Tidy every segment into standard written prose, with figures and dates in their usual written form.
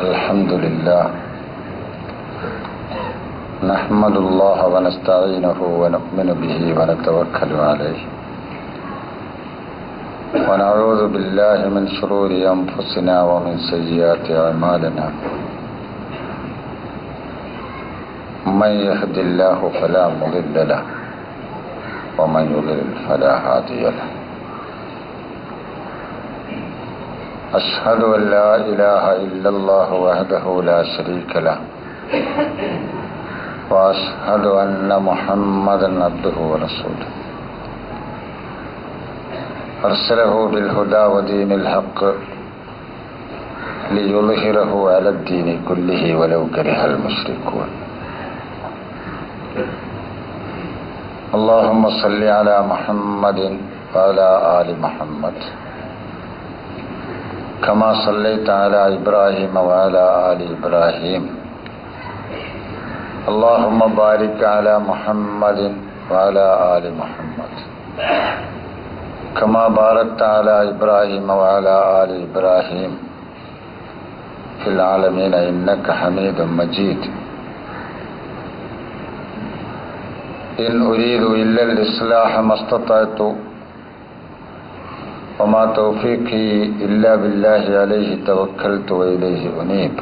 الحمد لله نحمد الله ونستعينه ونؤمن به ونتوكل عليه ونعوذ بالله من شرور أنفسنا ومن سيئات أعمالنا من يهد الله فلا مضل له ومن يضلل فلا هادي له أشهد أن لا إله إلا الله وحده لا شريك له وأشهد أن محمدا عبده ورسوله أرسله بالهدى ودين الحق ليظهره على الدين كله ولو كره المشركون اللهم صل على محمد وعلى آل محمد كما صليت على إبراهيم وعلى آل إبراهيم اللهم بارك على محمد وعلى آل محمد كما باركت على إبراهيم وعلى آل إبراهيم في العالمين إنك حميد مجيد إن أريد إلا الإصلاح ما استطعت وما توفيقي إلا بالله عليه توكلت وإليه أنيب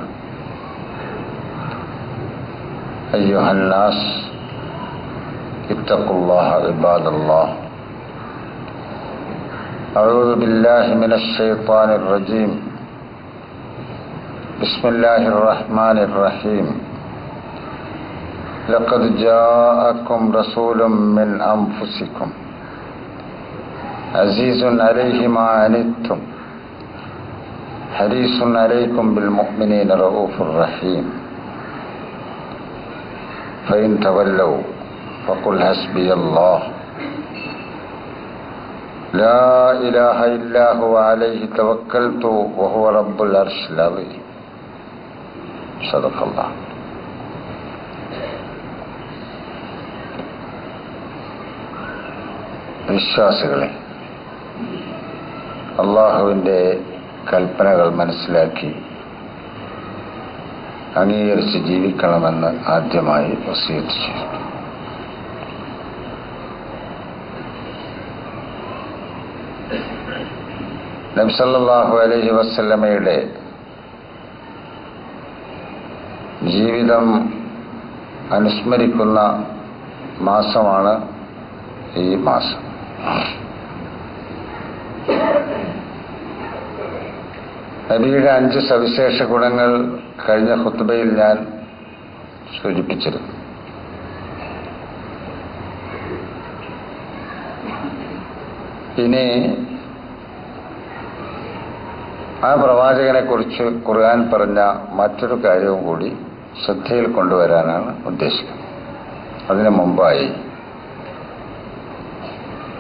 أيها الناس اتقوا الله عباد الله أعوذ بالله من الشيطان الرجيم بسم الله الرحمن الرحيم لقد جاءكم رسول من أنفسكم عزيز عليه ما عنتم حريص عليكم بالمؤمنين رؤوف رحيم فإن تولوا فقل حسبي الله لا إله إلا هو عليه توكلت وهو رب العرش العظيم صدق الله. വിശ്വാസികളെ, അള്ളാഹുവിൻ്റെ കൽപ്പനകൾ മനസ്സിലാക്കി അംഗീകരിച്ച് ജീവിക്കണമെന്ന് ആദ്യമായി വസിയത്ത് ചെയ്തു. നബി സല്ലല്ലാഹു അലൈഹി വസല്ലമയുടെ ജീവിതം അനുസ്മരിക്കുന്ന മാസമാണ് ഈ മാസം. നബിയുടെ 5 സവിശേഷ ഗുണങ്ങൾ കഴിഞ്ഞ ഖുത്ബയിൽ ഞാൻ സൂചിപ്പിച്ചിരുന്നു. ഇനി ആ പ്രവാചകനെ കുറിച്ച് ഖുർആൻ പറഞ്ഞ മറ്റൊരു കാര്യവും കൂടി ശ്രദ്ധയിൽ കൊണ്ടുവരാനാണ് ഉദ്ദേശിക്കുന്നത്. അതിനു മുമ്പായി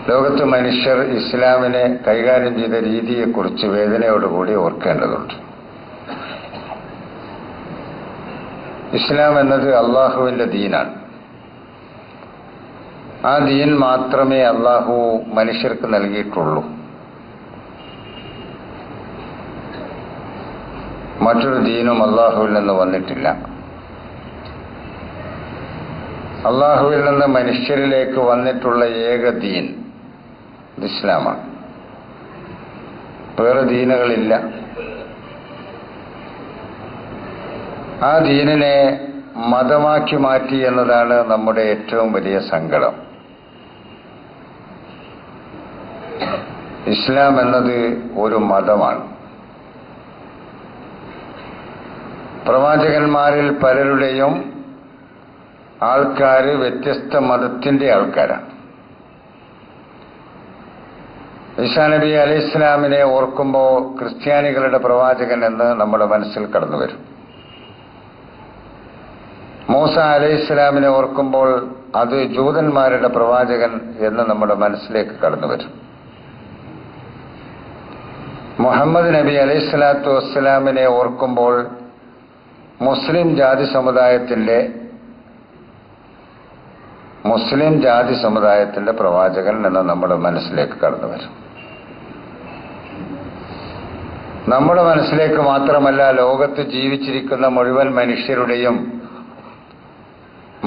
ലോകത്ത് മനുഷ്യർ ഇസ്ലാമിനെ കൈകാര്യം ചെയ്ത രീതിയെക്കുറിച്ച് വേദനയോടുകൂടി ഓർക്കേണ്ടതുണ്ട്. ഇസ്ലാം എന്നത് അള്ളാഹുവിൻ്റെ ദീനാണ്. ആ ദീൻ മാത്രമേ അള്ളാഹു മനുഷ്യർക്ക് നൽകിയിട്ടുള്ളൂ. മറ്റൊരു ദീനും അള്ളാഹുവിൽ നിന്ന് വന്നിട്ടില്ല. അള്ളാഹുവിൽ നിന്ന് മനുഷ്യരിലേക്ക് വന്നിട്ടുള്ള ഏക ദീൻ ഇസ്ലാമാണ്. വേറെ ദീനുകളില്ല. ആ ദീനിനെ മതമാക്കി മാറ്റി എന്നതാണ് നമ്മുടെ ഏറ്റവും വലിയ സങ്കടം. ഇസ്ലാം എന്നത് ഒരു മതമാണ്. പ്രവാചകന്മാരിൽ പലരുടെയും ആൾക്കാർ വ്യത്യസ്ത മതത്തിൻ്റെ ആൾക്കാരാണ്. ഈസാ നബി അലൈഹി ഇസ്ലാമിനെ ഓർക്കുമ്പോൾ ക്രിസ്ത്യാനികളുടെ പ്രവാചകൻ എന്ന് നമ്മുടെ മനസ്സിൽ കടന്നു വരും. മൂസ അലൈഹി ഇസ്ലാമിനെ ഓർക്കുമ്പോൾ അത് ജൂതന്മാരുടെ പ്രവാചകൻ എന്ന് നമ്മുടെ മനസ്സിലേക്ക് കടന്നു വരും. മുഹമ്മദ് നബി അലൈഹി സ്വലാത്തു വസ്സലാമിനെ ഓർക്കുമ്പോൾ മുസ്ലിം ജാതി സമുദായത്തിന്റെ പ്രവാചകൻ എന്ന് നമ്മുടെ മനസ്സിലേക്ക് കടന്നു വരും. നമ്മുടെ മനസ്സിലേക്ക് മാത്രമല്ല ലോകത്ത് ജീവിച്ചിരിക്കുന്ന മുഴുവൻ മനുഷ്യരുടെയും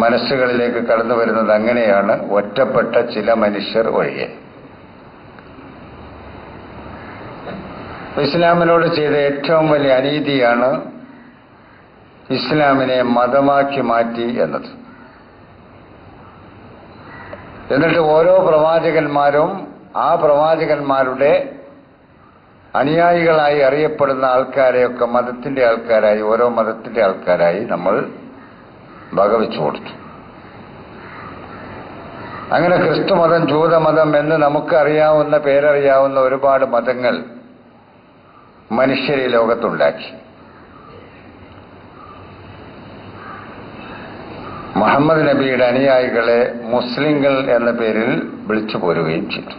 മനസ്സുകളിലേക്ക് കടന്നു വരുന്നത് അങ്ങനെയാണ്, ഒറ്റപ്പെട്ട ചില മനുഷ്യർ ഒഴികെ. ഇസ്ലാമിനോട് ചെയ്ത ഏറ്റവും വലിയ അനീതിയാണ് ഇസ്ലാമിനെ മതമാക്കി മാറ്റി എന്നത്. എന്നിട്ട് ഓരോ പ്രവാചകന്മാരും ആ പ്രവാചകന്മാരുടെ അനുയായികളായി അറിയപ്പെടുന്ന ആൾക്കാരെയൊക്കെ മതത്തിന്റെ ആൾക്കാരായി, ഓരോ മതത്തിന്റെ ആൾക്കാരായി നമ്മൾ വകവെച്ചു കൊടുത്തു. അങ്ങനെ ക്രിസ്തുമതം, ജൂതമതം എന്ന് നമുക്കറിയാവുന്ന, പേരറിയാവുന്ന ഒരുപാട് മതങ്ങൾ മനുഷ്യരെ ലോകത്തുണ്ടാക്കി. മുഹമ്മദ് നബിയുടെ അനുയായികളെ മുസ്ലിങ്ങൾ എന്ന പേരിൽ വിളിച്ചു പോരുകയും ചെയ്തു.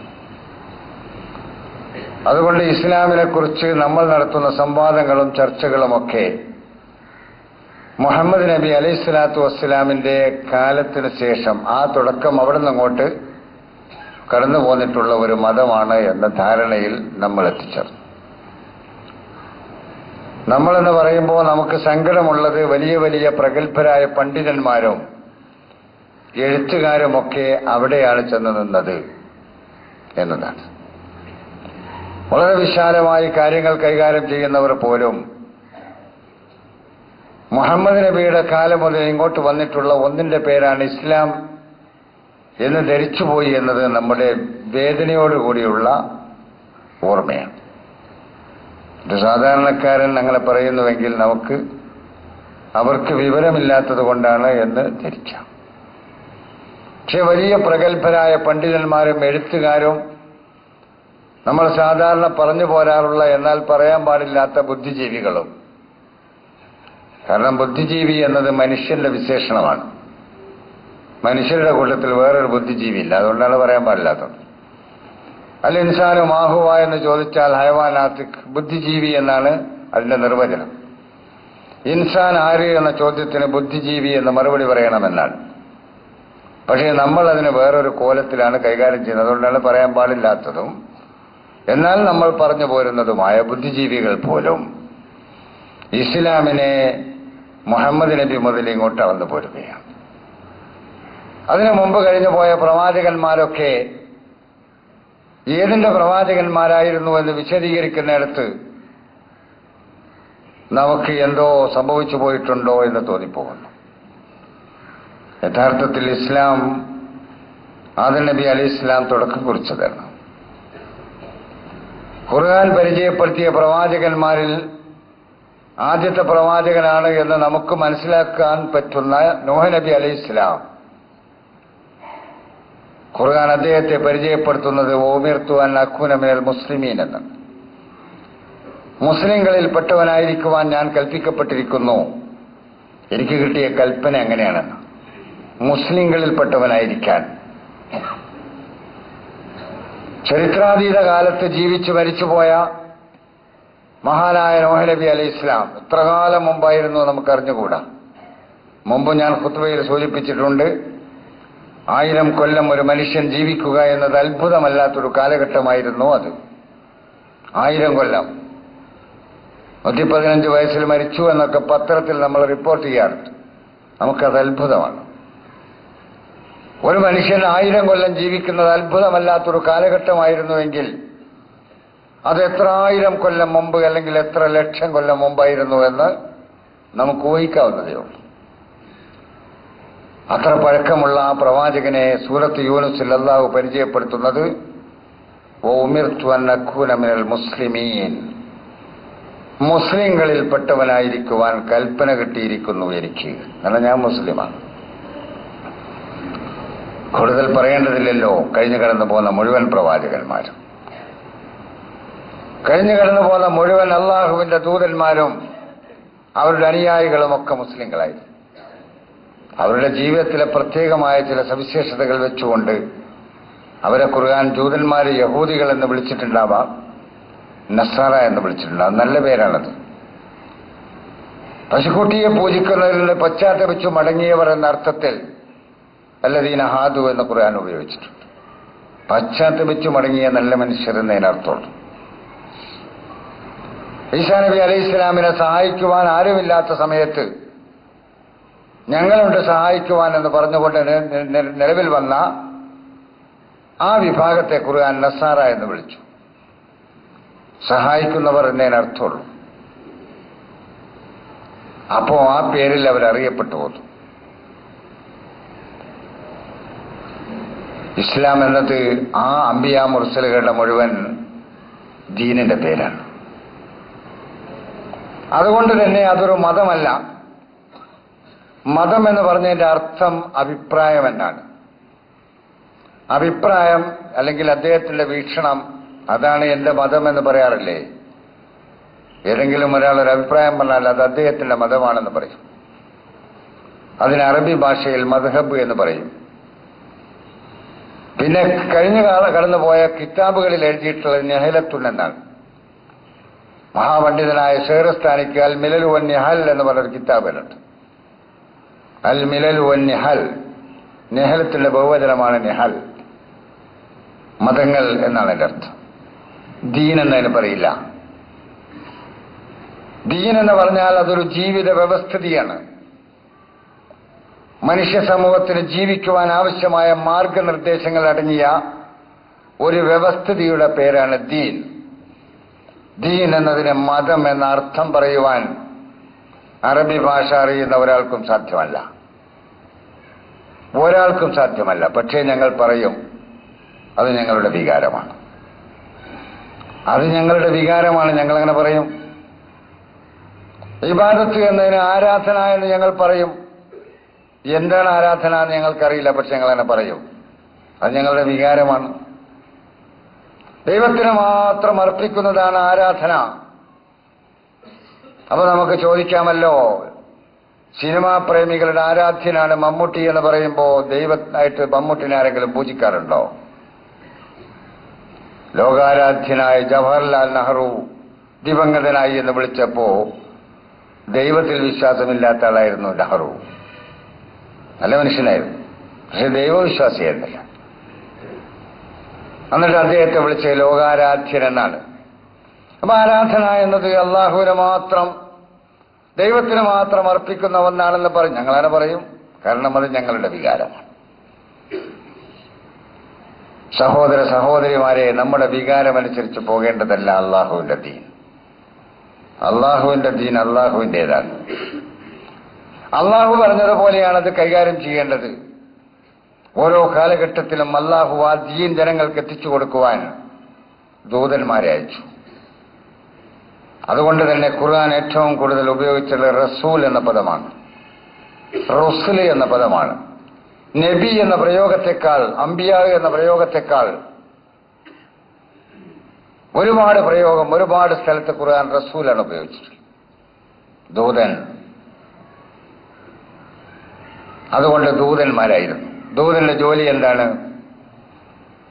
അതുകൊണ്ട് ഇസ്ലാമിനെ കുറിച്ച് നമ്മൾ നടത്തുന്ന സംവാദങ്ങളും ചർച്ചകളുമൊക്കെ മുഹമ്മദ് നബി അലൈഹിസ്സലാത്തു വസ്സലാമിന്റെ കാലത്തിന് ശേഷം, ആ തുടക്കം അവിടെ നിന്നങ്ങോട്ട് കടന്നു പോന്നിട്ടുള്ള ഒരു മതമാണ് എന്ന ധാരണയിൽ നമ്മൾ എത്തിച്ചേർന്നു. നമ്മളെന്ന് പറയുമ്പോൾ നമുക്ക് സങ്കടമുള്ളത് വലിയ വലിയ പ്രഗത്ഭരായ പണ്ഡിതന്മാരും എഴുത്തുകാരുമൊക്കെ അവിടെയാണ് ചെന്ന് നിന്നത് എന്നതാണ്. വളരെ വിശാലമായി കാര്യങ്ങൾ കൈകാര്യം ചെയ്യുന്നവർ പോലും മുഹമ്മദ് നബിയുടെ കാലം മുതൽ ഇങ്ങോട്ട് വന്നിട്ടുള്ള ഒന്നിന്റെ പേരാണ് ഇസ്ലാം എന്ന് ധരിച്ചുപോയി എന്നത് നമ്മുടെ വേദനയോടുകൂടിയുള്ള ഓർമ്മയാണ്. ഒരു സാധാരണക്കാരൻ അങ്ങനെ പറയുന്നുവെങ്കിൽ അവർക്ക് വിവരമില്ലാത്തത് കൊണ്ടാണ് എന്ന് ധരിക്കാം. പക്ഷെ വലിയ പ്രഗത്ഭരായ പണ്ഡിതന്മാരും എഴുത്തുകാരും നമ്മൾ സാധാരണ പറഞ്ഞു പോരാറുള്ള, എന്നാൽ പറയാൻ പാടില്ലാത്ത ബുദ്ധിജീവികളും. കാരണം ബുദ്ധിജീവി എന്നത് മനുഷ്യന്റെ വിശേഷണമാണ്. മനുഷ്യരുടെ കൂട്ടത്തിൽ വേറൊരു ബുദ്ധിജീവിയില്ല, അതുകൊണ്ടാണ് പറയാൻ പാടില്ലാത്തത്. അൽ ഇൻസാനു മാഹുവ എന്ന് ചോദിച്ചാൽ ഹയവാനാത്തിക്, ബുദ്ധിജീവി എന്നാണ് അതിന്റെ നിർവചനം. ഇൻസാൻ ആര് എന്ന ചോദ്യത്തിന് ബുദ്ധിജീവി എന്ന് മറുപടി പറയണമെന്നാണ്. പക്ഷേ നമ്മൾ അതിന് വേറൊരു കോലത്തിലാണ് കൈകാര്യം ചെയ്യുന്നത്, അതുകൊണ്ടാണ് പറയാൻ പാടില്ലാത്തതും എന്നാൽ നമ്മൾ പറഞ്ഞു പോരുന്നതുമായ ബുദ്ധിജീവികൾ പോലും ഇസ്ലാമിനെ മുഹമ്മദ് നബി മുതൽ ഇങ്ങോട്ട് വന്നു പോരുകയാണ്. അതിനു മുമ്പ് കഴിഞ്ഞു പോയ പ്രവാചകന്മാരൊക്കെ ഏതിന്റെ പ്രവാചകന്മാരായിരുന്നു എന്ന് വിശദീകരിക്കുന്നിടത്ത് നമുക്ക് എന്തോ സംഭവിച്ചു പോയിട്ടുണ്ടോ എന്ന് തോന്നിപ്പോകുന്നു. യഥാർത്ഥത്തിൽ ഇസ്ലാം, ആദം നബി അലൈഹി ഇസ്ലാം തുടക്കം കുറിച്ചതാണ്. ഖുർആൻ പരിചയപ്പെടുത്തിയ പ്രവാചകന്മാരിൽ ആദ്യത്തെ പ്രവാചകനാണ് എന്ന് നമുക്ക് മനസ്സിലാക്കാൻ പറ്റുന്ന നൂഹ് നബി അലൈഹി ഇസ്ലാം, ഖുർആൻ അദ്ദേഹത്തെ പരിചയപ്പെടുത്തുന്നത് ഉമിർതു അൻ അകൂന മിനൽ മുസ്ലിമീൻ എന്നാണ്. മുസ്ലിങ്ങളിൽപ്പെട്ടവനായിരിക്കുവാൻ ഞാൻ കൽപ്പിക്കപ്പെട്ടിരിക്കുന്നു. എനിക്ക് കിട്ടിയ കൽപ്പന എങ്ങനെയാണെന്ന്, മുസ്ലിങ്ങളിൽപ്പെട്ടവനായിരിക്കാൻ. ചരിത്രാതീത കാലത്ത് ജീവിച്ചു മരിച്ചുപോയ മഹാനായ നൂഹ് നബി അലൈഹി ഇസ്ലാം എത്ര കാലം മുമ്പായിരുന്നു നമുക്കറിഞ്ഞുകൂടാ. മുമ്പ് ഞാൻ ഖുത്ബയിൽ സൂചിപ്പിച്ചിട്ടുണ്ട്, 1000 കൊല്ലം ഒരു മനുഷ്യൻ ജീവിക്കുക എന്നത് അത്ഭുതമല്ലാത്തൊരു കാലഘട്ടമായിരുന്നു അത്. 1000 കൊല്ലം, 115 വയസ്സിൽ മരിച്ചു എന്നൊക്കെ പത്രത്തിൽ നമ്മൾ റിപ്പോർട്ട് ചെയ്യാറുണ്ട്. നമുക്കത് അത്ഭുതമാണ്. ഒരു മനുഷ്യൻ 1000 കൊല്ലം ജീവിക്കുന്നത് അത്ഭുതമല്ലാത്തൊരു കാലഘട്ടമായിരുന്നുവെങ്കിൽ അത് എത്ര 1000 കൊല്ലം മുമ്പ് അല്ലെങ്കിൽ എത്ര ലക്ഷം കൊല്ലം മുമ്പായിരുന്നു എന്ന് നമുക്ക് ഊഹിക്കാവുന്നതേ ഉള്ളൂ. അത്ര പഴക്കമുള്ള ആ പ്രവാചകനെ സൂറത്ത് യൂനുസിൽ അല്ലാഹു പരിചയപ്പെടുത്തുന്നത് ഉമിർതു അൻ അകൂന മിനൽ മുസ്ലിമീൻ, മുസ്ലിങ്ങളിൽപ്പെട്ടവനായിരിക്കുവാൻ കൽപ്പന കിട്ടിയിരിക്കുന്നു എനിക്ക്. കാരണം ഞാൻ മുസ്ലിമാണ്. കൂടുതൽ പറയേണ്ടതില്ലല്ലോ. കഴിഞ്ഞു കടന്നു പോകുന്ന മുഴുവൻ പ്രവാചകന്മാരും, കഴിഞ്ഞു കടന്നു പോകുന്ന മുഴുവൻ അള്ളാഹുവിന്റെ ദൂതന്മാരും അവരുടെ അനുയായികളുമൊക്കെ മുസ്ലിങ്ങളായിരുന്നു. അവരുടെ ജീവിതത്തിലെ പ്രത്യേകമായ ചില സവിശേഷതകൾ വെച്ചുകൊണ്ട് അവരെ ഖുർആൻ ജൂതന്മാരെ യഹൂദികൾ എന്ന് വിളിച്ചിട്ടുണ്ടാവാം, നസാറ എന്ന് വിളിച്ചിട്ടുണ്ടാവും. നല്ല പേരാണത്. പശുക്കുട്ടിയെ പൂജിക്കുന്നതിൽ നിന്ന് പശ്ചാത്തപിച്ചു മടങ്ങിയവർ എന്ന അർത്ഥത്തിൽ അല്ലദീന ഹാദു എന്ന് ഖുർആൻ ഉപയോഗിച്ചിട്ടുണ്ട്. പശ്ചാത്തപിച്ചു മടങ്ങിയ നല്ല മനുഷ്യർ എന്നതിനർത്ഥമുള്ളൂ. ഈസാ നബി അലൈഹി ഇസ്ലാമിനെ സഹായിക്കുവാൻ ആരുമില്ലാത്ത സമയത്ത് ഞങ്ങളുണ്ട് സഹായിക്കുവാൻ എന്ന് പറഞ്ഞുകൊണ്ട് നിലവിൽ വന്ന ആ വിഭാഗത്തെ ഖുർആൻ നസാറ എന്ന് വിളിച്ചു. സഹായിക്കുന്നവർ എന്നതിന് അർത്ഥമുള്ളൂ. അപ്പോ ആ പേരിൽ അവരറിയപ്പെട്ടു പോന്നു. ഇസ്ലാം എന്നത് ആ അംബിയാ മുർസലുകളുടെ മുഴുവൻ ദീനിന്റെ പേരാണ്. അതുകൊണ്ട് തന്നെ അതൊരു മതമല്ല. മതം എന്ന് പറഞ്ഞതിന്റെ അർത്ഥം അഭിപ്രായം എന്നാണ്. അഭിപ്രായം അല്ലെങ്കിൽ അദ്ദേഹത്തിന്റെ വീക്ഷണം, അതാണ് എന്റെ മതം എന്ന് പറയാറില്ലേ. ഏതെങ്കിലും ഒരാൾ ഒരു അഭിപ്രായം പറഞ്ഞാൽ അത് അദ്ദേഹത്തിന്റെ മതമാണെന്ന് പറയും. അതിന് അറബി ഭാഷയിൽ മദ്ഹബ് എന്ന് പറയും. പിന്നെ കഴിഞ്ഞ കടന്നുപോയ കിതാബുകളിൽ എഴുതിയിട്ടുള്ളത് നെഹലത്തുൻ എന്നാണ്. മഹാപണ്ഡിതനായ ഷെഹ്റസ്ഥാനിക്ക് അൽ മിലൽ വൻ നിഹൽ എന്ന് പറഞ്ഞൊരു കിതാബിലുണ്ട്. അൽ മിലൽ വൻ നിഹൽ, നെഹലത്തിന്റെ ബഹുവചനമാണ് നിഹൽ. മതങ്ങൾ എന്നാണ് എൻ്റെ അർത്ഥം. ദീൻ എന്നതിന് പറയില്ല. ദീൻ എന്ന് പറഞ്ഞാൽ അതൊരു ജീവിത വ്യവസ്ഥിതിയാണ്. മനുഷ്യ സമൂഹത്തിന് ജീവിക്കുവാൻ ആവശ്യമായ മാർഗനിർദ്ദേശങ്ങൾ അടങ്ങിയ ഒരു വ്യവസ്ഥിതിയുടെ പേരാണ് ദീൻ. ദീൻ എന്നതിന് മതം എന്ന അർത്ഥം പറയുവാൻ അറബി ഭാഷ അറിയുന്ന ഒരാൾക്കും സാധ്യമല്ല. ഒരാൾക്കും സാധ്യമല്ല. പക്ഷേ ഞങ്ങൾ പറയും, അത് ഞങ്ങളുടെ വികാരമാണ്. അത് ഞങ്ങളുടെ വികാരമാണ്. ഞങ്ങളങ്ങനെ പറയും. ഇബാദത്ത് എന്നതിന് ആരാധന എന്ന് ഞങ്ങൾ പറയും. എന്താണ് ആരാധന എന്ന് ഞങ്ങൾക്കറിയില്ല, പക്ഷെ ഞങ്ങളങ്ങനെ പറയും. അത് ഞങ്ങളുടെ വികാരമാണ്. ദൈവത്തിന് മാത്രം അർപ്പിക്കുന്നതാണ് ആരാധന. അപ്പൊ നമുക്ക് ചോദിക്കാമല്ലോ, സിനിമാ പ്രേമികളുടെ ആരാധ്യനാണ് മമ്മൂട്ടി എന്ന് പറയുമ്പോൾ ദൈവമായിട്ട് മമ്മൂട്ടിനെ ആരെങ്കിലും പൂജിക്കാറുണ്ടോ? ലോകാരാധ്യനായ ജവഹർലാൽ നെഹ്റു ദിവംഗതനായി എന്ന് വിളിച്ചപ്പോ ദൈവത്തിൽ വിശ്വാസമില്ലാത്ത ആളായിരുന്നു നെഹ്റു. നല്ല മനുഷ്യനായിരുന്നു, പക്ഷെ ദൈവവിശ്വാസിയായിരുന്നില്ല. എന്നിട്ട് അദ്ദേഹത്തെ വിളിച്ച് ലോകാരാധ്യൻ എന്നാണ്. അപ്പൊ ആരാധന എന്നത് അള്ളാഹുവിനെ മാത്രം, ദൈവത്തിന് മാത്രം അർപ്പിക്കുന്ന ഒന്നാണെന്ന് പറയും. ഞങ്ങളങ്ങനെ പറയും, കാരണം അത് ഞങ്ങളുടെ വികാരമാണ്. സഹോദര സഹോദരിമാരെ, നമ്മുടെ വികാരമനുസരിച്ച് പോകേണ്ടതല്ല അള്ളാഹുവിന്റെ ദീൻ. അള്ളാഹുവിന്റെ ദീൻ അള്ളാഹുവിൻ്റെതാണ്. അള്ളാഹു പറഞ്ഞതുപോലെയാണ് അത് കൈകാര്യം ചെയ്യേണ്ടത്. ഓരോ കാലഘട്ടത്തിലും അള്ളാഹു ആ ദീൻ ജനങ്ങൾക്ക് എത്തിച്ചു കൊടുക്കുവാൻ ദൂതന്മാരെ അയച്ചു. അതുകൊണ്ട് തന്നെ ഖുർആൻ ഏറ്റവും കൂടുതൽ ഉപയോഗിച്ചുള്ള റസൂൽ എന്ന പദമാണ്, റുസ്ല് എന്ന പദമാണ്. നബി എന്ന പ്രയോഗത്തെക്കാൾ, അംബിയാ എന്ന പ്രയോഗത്തെക്കാൾ ഒരുപാട് സ്ഥലത്ത് ഖുർആൻ റസൂലാണ് ഉപയോഗിച്ചിട്ടുള്ളത്, ദൂതൻ. അതുകൊണ്ട് ദൂതന്മാരായിരുന്നു. ദൂതന്റെ ജോലി എന്താണ്?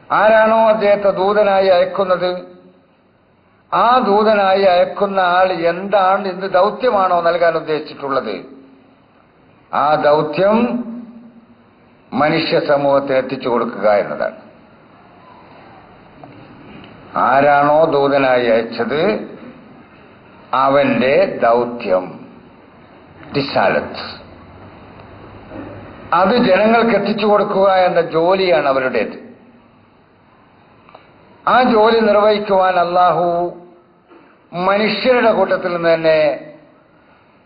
ആരാണോ അദ്ദേഹത്തെ ദൂതനായി അയക്കുന്നത്, ആ ദൂതനായി അയക്കുന്ന ആൾ എന്താണ്, എന്ത് ദൗത്യമാണോ നൽകാൻ ഉദ്ദേശിച്ചിട്ടുള്ളത്, ആ ദൗത്യം മനുഷ്യ സമൂഹത്തിന് എത്തിച്ചു കൊടുക്കുക എന്നതാണ്. ആരാണോ ദൂതനായി അയച്ചത് അവന്റെ ദൗത്യം, റിസാലത്ത്, അത് ജനങ്ങൾക്ക് എത്തിച്ചു കൊടുക്കുക എന്ന ജോലിയാണ് അവരുടേത്. ആ ജോലി നിർവഹിക്കുവാൻ അള്ളാഹു മനുഷ്യരുടെ കൂട്ടത്തിൽ നിന്ന് തന്നെ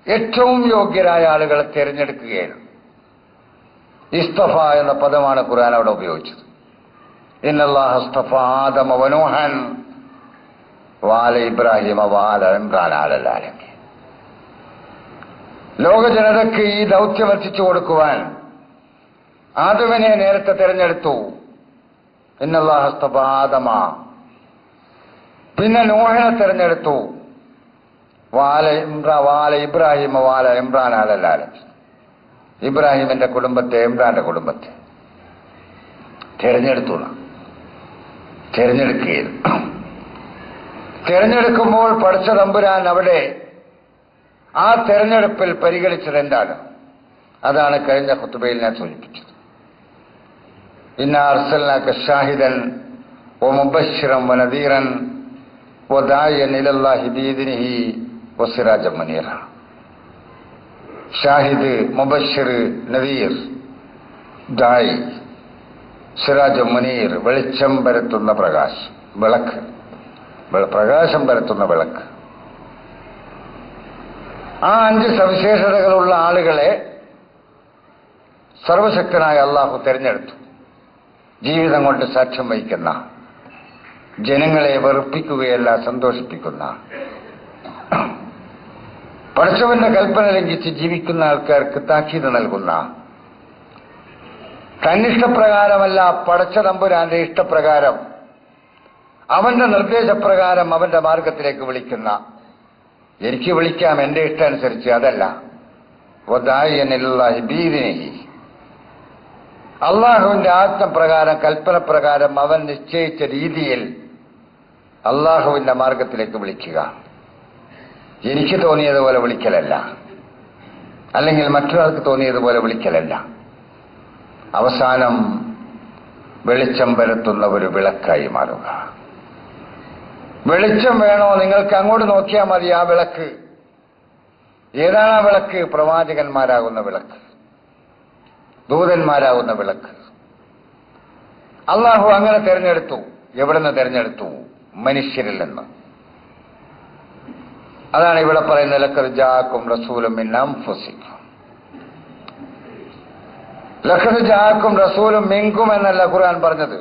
ഏറ്റവും യോഗ്യരായ ആളുകളെ തിരഞ്ഞെടുക്കുകയാണ്. ഇസ്തഫ എന്ന പദമാണ് ഖുർആൻ അവിടെ ഉപയോഗിച്ചത്. ഇന്നല്ലാഹ ഇസ്തഫ ആദമ വനൂഹൻ വആല ഇബ്രാഹിമ വആല ഇമ്രാൻ അലൽ ആലമീൻ. ലോക ജനതയ്ക്ക് ഈ ദൗത്യം എത്തിച്ചു കൊടുക്കുവാൻ ആദമിനെ നേരത്തെ തിരഞ്ഞെടുത്തു. ഇന്നല്ലാഹ ഇസ്തഫ ആദമ. പിന്നെ നൂഹിനെ തിരഞ്ഞെടുത്തു. വആല ഇബ്രാഹിമ വആല ഇമ്രാൻ അലൽ ആലമീൻ. ഇബ്രാഹിമിന്റെ കുടുംബത്തെ, ഇമ്രാന്റെ കുടുംബത്തെ തിരഞ്ഞെടുക്കുമ്പോൾ പഠിച്ച തമ്പുരാൻ അവിടെ ആ തെരഞ്ഞെടുപ്പിൽ പരിഗണിച്ചത് എന്താണ്? അതാണ് കഴിഞ്ഞ ഖുത്ബയിൽ ഞാൻ സൂചിപ്പിച്ചത്. ഇന്നാ അർസൽനാക ഷാഹിദൻ വമുബശ്ശിറൻ വനദീറൻ വദാഇയൻ ഇലല്ലാഹി ബിഇദ്നിഹി വസിറാജൻ മുനീറ. ഷാഹിദ്, മുബശ്ശിർ, നദീർ, ദായി, സിറാജൻ മുനീർ, വെളിച്ചം പരത്തുന്ന പ്രകാശം, വിളക്ക്, പ്രകാശം പരത്തുന്ന വിളക്ക്. ആ 5 സവിശേഷതകളുള്ള ആളുകളെ സർവശക്തനായ അള്ളാഹു തിരഞ്ഞെടുത്തു. ജീവിതം കൊണ്ട് സാക്ഷ്യം വഹിക്കുന്ന, ജനങ്ങളെ വെറുപ്പിക്കുകയല്ല സന്തോഷിപ്പിക്കുന്ന, പടച്ചവന്റെ കൽപ്പന ലംഘിച്ച് ജീവിക്കുന്ന ആൾക്കാർക്ക് താക്കീത് നൽകുന്ന, തന്നിഷ്ടപ്രകാരമല്ല പടച്ച തമ്പുരാന്റെ ഇഷ്ടപ്രകാരം അവന്റെ നിർദ്ദേശപ്രകാരം അവന്റെ മാർഗത്തിലേക്ക് വിളിക്കുന്ന, എനിക്ക് വിളിക്കാം എന്റെ ഇഷ്ടമനുസരിച്ച്, അതല്ല. വദാഇയൻ ഇലല്ലാഹി ബിഇദ്നിഹി, അള്ളാഹുവിന്റെ ആജ്ഞപ്രകാരം, കൽപ്പനപ്രകാരം അവൻ നിശ്ചയിച്ച രീതിയിൽ അള്ളാഹുവിന്റെ മാർഗത്തിലേക്ക് വിളിക്കുക. എനിക്ക് തോന്നിയതുപോലെ വിളിക്കലല്ല, അല്ലെങ്കിൽ മറ്റൊരാൾക്ക് തോന്നിയതുപോലെ വിളിക്കലല്ല. അവസാനം വെളിച്ചം പരത്തുന്ന ഒരു വിളക്കായി മാറുക. വെളിച്ചം വേണോ? നിങ്ങൾക്ക് അങ്ങോട്ട് നോക്കിയാൽ മതി. ആ വിളക്ക് ഏതാണ്? ആ വിളക്ക് പ്രവാചകന്മാരാകുന്ന വിളക്ക്, ദൂതന്മാരാകുന്ന വിളക്ക്. അള്ളാഹു അങ്ങനെ തെരഞ്ഞെടുത്തു. എവിടെ നിന്ന് തെരഞ്ഞെടുത്തു? മനുഷ്യരിൽ നിന്ന്. അതാണ് ഇവിടെ പറയുന്നത്, ലഖദ് ജാഅക്കും റസൂലും മിൻ അൻഫുസിക്കും. ലഖദ് ജാഅക്കും റസൂലും മിൻകും എന്നല്ല ഖുർആൻ പറഞ്ഞത്.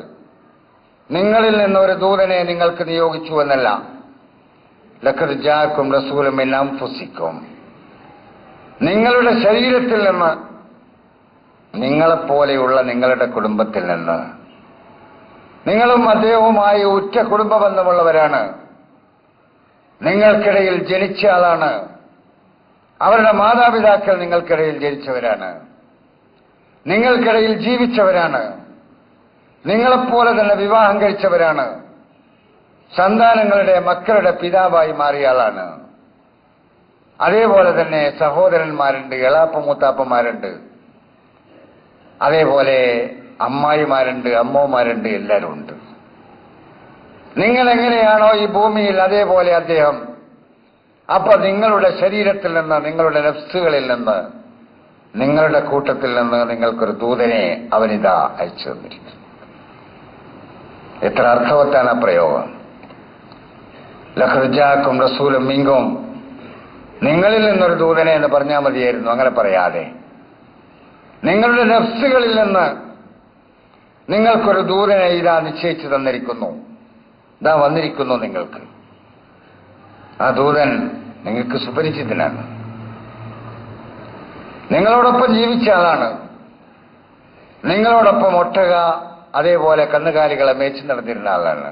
നിങ്ങളിൽ നിന്ന് ഒരു ദൂതനെ നിങ്ങൾക്ക് നിയോഗിച്ചു എന്നല്ല. ലഖദ് ജാഅക്കും റസൂലും മിൻ അൻഫുസിക്കും, നിങ്ങളുടെ ശരീരത്തിൽ നിന്ന്, നിങ്ങളെപ്പോലെയുള്ള നിങ്ങളുടെ കുടുംബത്തിൽ നിന്ന്. നിങ്ങളും അദ്ദേഹവുമായി ഉറ്റ കുടുംബ ബന്ധമുള്ളവരാണ്. നിങ്ങൾക്കിടയിൽ ജനിച്ച ആളാണ്. അവരുടെ മാതാപിതാക്കൾ നിങ്ങൾക്കിടയിൽ ജനിച്ചവരാണ്. നിങ്ങൾക്കിടയിൽ ജീവിച്ചവരാണ്. നിങ്ങളെപ്പോലെ തന്നെ വിവാഹം കഴിച്ചവരാണ്. സന്താനങ്ങളുടെ, മക്കളുടെ പിതാവായി മാറിയ ആളാണ്. അതേപോലെ തന്നെ സഹോദരന്മാരുണ്ട്, എളാപ്പ മൂത്താപ്പന്മാരുണ്ട്, അതേപോലെ അമ്മായിമാരുണ്ട്, അമ്മോമാരുണ്ട്, എല്ലാവരും ഉണ്ട്. നിങ്ങൾ എങ്ങനെയാണോ ഈ ഭൂമിയിൽ, അതേപോലെ അദ്ദേഹം. അപ്പൊ നിങ്ങളുടെ ശരീരത്തിൽ നിന്ന്, നിങ്ങളുടെ നഫ്സുകളിൽ നിന്ന്, നിങ്ങളുടെ കൂട്ടത്തിൽ നിന്ന് നിങ്ങൾക്കൊരു ദൂതനെ അവനിതാ അയച്ചു തന്നിരിക്കുന്നു. എത്ര അർത്ഥവത്താണ് ആ പ്രയോഗം. ലഖദ് ജാഅക്കും റസൂലും മിൻകും, നിങ്ങളിൽ നിന്നൊരു ദൂതനെ എന്ന് പറഞ്ഞാൽ മതിയായിരുന്നു. അങ്ങനെ പറയാതെ നിങ്ങളുടെ നഫ്സുകളിൽ നിന്ന് നിങ്ങൾക്കൊരു ദൂതനെ ഇതാ നിശ്ചയിച്ചു തന്നിരിക്കുന്നു, ഇതാ വന്നിരിക്കുന്നു നിങ്ങൾക്ക്. ആ ദൂതൻ നിങ്ങൾക്ക് സുപരിചിതനാണ്. നിങ്ങളോടൊപ്പം ജീവിച്ച ആളാണ്. നിങ്ങളോടൊപ്പം ഒട്ടക, അതേപോലെ കന്നുകാലികളെ മേച്ചു നടന്നിരുന്ന ആളാണ്.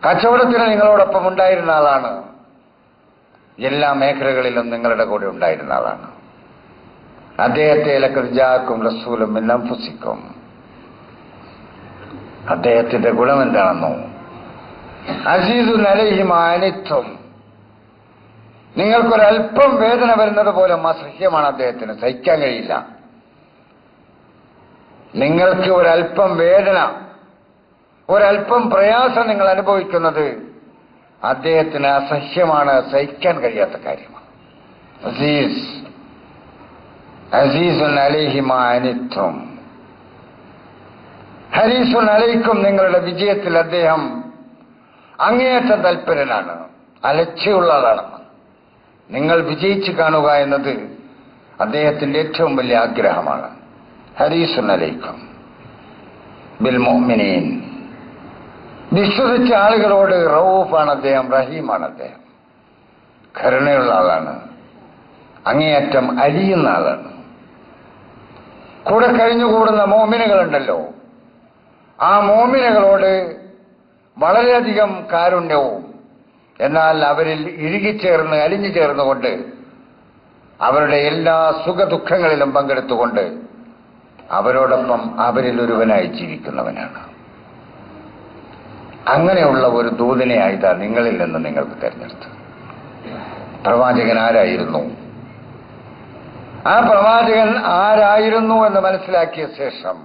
കച്ചവടത്തിന് നിങ്ങളോടൊപ്പം ഉണ്ടായിരുന്ന ആളാണ്. എല്ലാ മേഖലകളിലും നിങ്ങളുടെ കൂടെ ഉണ്ടായിരുന്ന ആളാണ്. അദ്ദേഹത്തെ ലഖദ് ജാഅക്കും റസൂലും മിൻ അൻഫുസിക്കും. അദ്ദേഹത്തിന്റെ ഗുണം എന്താണെന്നോ? അസീസുൻ അലൈഹി മാ അനിത്തും, നിങ്ങൾക്കൊരൽപ്പം വേദന വരുന്നത് പോലെ അസഹ്യമാണ് അദ്ദേഹത്തിന്, സഹിക്കാൻ കഴിയില്ല. നിങ്ങൾക്ക് ഒരൽപ്പം വേദന, ഒരൽപ്പം പ്രയാസം നിങ്ങൾ അനുഭവിക്കുന്നത് അദ്ദേഹത്തിന് അസഹ്യമാണ്, സഹിക്കാൻ കഴിയാത്ത കാര്യമാണ്. അസീസുൻ അലൈഹി മാ അനിത്തും ഹരീസുൻ അലൈക്കും, നിങ്ങളുടെ വിജയത്തിൽ അദ്ദേഹം അങ്ങേയറ്റം തൽപരനാണ്, അലച്ചിയുള്ള ആളാണെന്ന്. നിങ്ങൾ വിജയിച്ചു കാണുക എന്നത് അദ്ദേഹത്തിന്റെ ഏറ്റവും വലിയ ആഗ്രഹമാണ്. ഹരീസുൻ അലൈക്കും ബിൽ മുഅ്മിനീൻ, വിശ്വസിച്ച ആളുകളോട് റഊഫാണ് അദ്ദേഹം, റഹീമാണ് അദ്ദേഹം, കരുണയുള്ള ആളാണ്, അങ്ങേയറ്റം അലിയുന്ന ആളാണ്. കൂടെ കഴിഞ്ഞുകൂടുന്ന മോമിനുകളുണ്ടല്ലോ, ആ മോമിനുകളോട് വളരെയധികം കാരുണ്യവും, എന്നാൽ അവരിൽ ഇഴുകിച്ചേർന്ന് അലിഞ്ഞു ചേർന്നുകൊണ്ട് അവരുടെ എല്ലാ സുഖദുഃഖങ്ങളിലും പങ്കെടുത്തുകൊണ്ട് അവരോടൊപ്പം അവരിൽ ഒരുവനായി ജീവിക്കുന്നവനാണ്. അങ്ങനെയുള്ള ഒരു ദൂതനെയായിതാ നിങ്ങളിൽ നിന്ന് നിങ്ങൾക്ക് തെരഞ്ഞെടുത്തു. പ്രവാചകൻ ആരായിരുന്നു? ആ പ്രവാചകൻ ആരായിരുന്നു എന്ന് മനസ്സിലാക്കിയ ശേഷം